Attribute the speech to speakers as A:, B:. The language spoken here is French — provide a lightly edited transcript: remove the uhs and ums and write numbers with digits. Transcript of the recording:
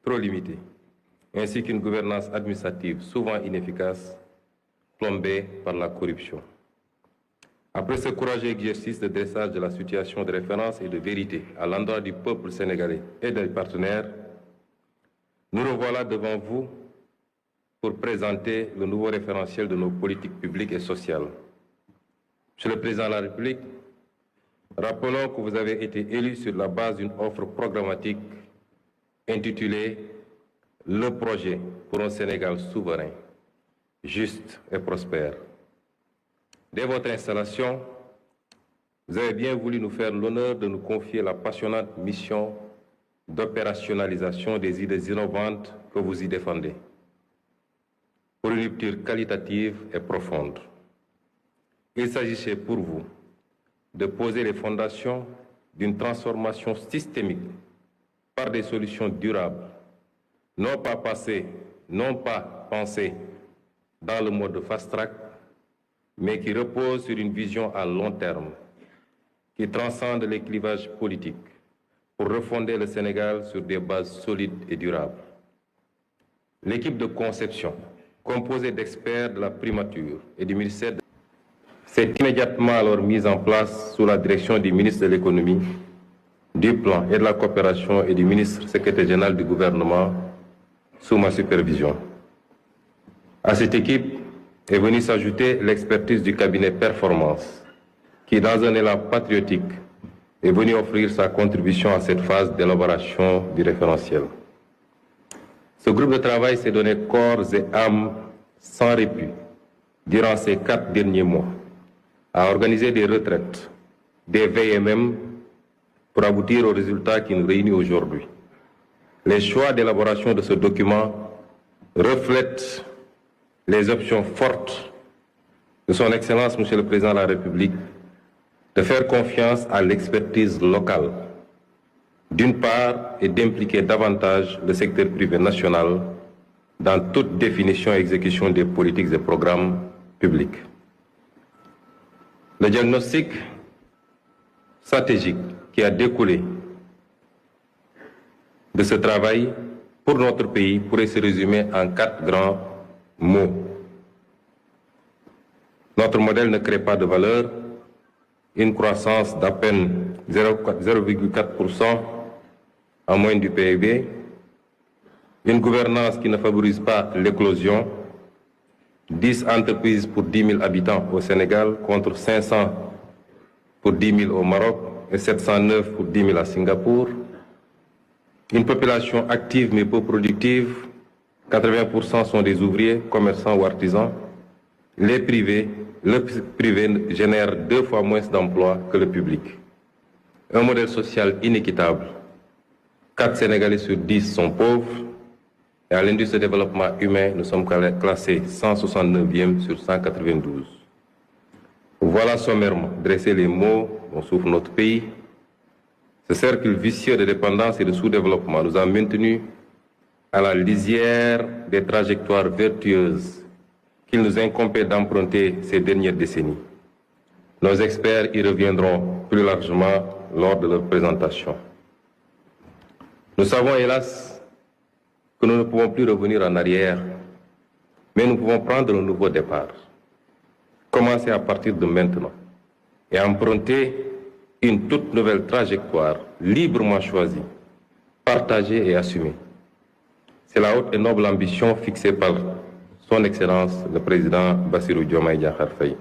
A: trop limitée, ainsi qu'une gouvernance administrative souvent inefficace, plombée par la corruption. Après ce courageux exercice de dressage de la situation de référence et de vérité à l'endroit du peuple sénégalais et des partenaires, nous revoilà devant vous pour présenter le nouveau référentiel de nos politiques publiques et sociales. Monsieur le Président de la République, rappelons que vous avez été élu sur la base d'une offre programmatique intitulée « Le projet pour un Sénégal souverain, juste et prospère ». Dès votre installation, vous avez bien voulu nous faire l'honneur de nous confier la passionnante mission d'opérationnalisation des idées innovantes que vous y défendez, pour une rupture qualitative et profonde. Il s'agissait pour vous de poser les fondations d'une transformation systémique par des solutions durables, non pas pensées dans le mode fast-track, mais qui reposent sur une vision à long terme, qui transcende les clivages politiques pour refonder le Sénégal sur des bases solides et durables. L'équipe de conception, composée d'experts de la primature et du ministère s'est immédiatement alors mise en place sous la direction du ministre de l'économie, du plan et de la coopération et du ministre secrétaire général du gouvernement sous ma supervision. À cette équipe est venue s'ajouter l'expertise du cabinet Performance, qui, dans un élan patriotique, est venu offrir sa contribution à cette phase d'élaboration du référentiel. Ce groupe de travail s'est donné corps et âme sans répit durant ces 4 derniers mois, à organiser des retraites, des veilles et même pour aboutir aux résultats qui nous réunissent aujourd'hui. Les choix d'élaboration de ce document reflètent les options fortes de son Excellence, Monsieur le Président de la République, de faire confiance à l'expertise locale, d'une part, et d'impliquer davantage le secteur privé national dans toute définition et exécution des politiques et programmes publics. Le diagnostic stratégique qui a découlé de ce travail pour notre pays pourrait se résumer en 4 grands mots. Notre modèle ne crée pas de valeur, une croissance d'à peine 0,4% en moyenne du PIB, une gouvernance qui ne favorise pas l'éclosion, 10 entreprises pour 10 000 habitants au Sénégal contre 500 pour 10 000 au Maroc et 709 pour 10 000 à Singapour, une population active mais peu productive, 80% sont des ouvriers, commerçants ou artisans, le privé génère 2 fois moins d'emplois que le public. Un modèle social inéquitable. 4 Sénégalais sur 10 sont pauvres. Et à l'indice de développement humain, nous sommes classés 169e sur 192. Voilà sommairement dressé les mots dont souffre notre pays. Ce cercle vicieux de dépendance et de sous-développement nous a maintenus à la lisière des trajectoires vertueuses qu'il nous incombait d'emprunter ces dernières décennies. Nos experts y reviendront plus largement lors de leur présentation. Nous savons hélas que nous ne pouvons plus revenir en arrière, mais nous pouvons prendre un nouveau départ. Commencer à partir de maintenant et emprunter une toute nouvelle trajectoire librement choisie, partagée et assumée. C'est la haute et noble ambition fixée par son Excellence le Président Bassirou Diomaye Diakhar Faye.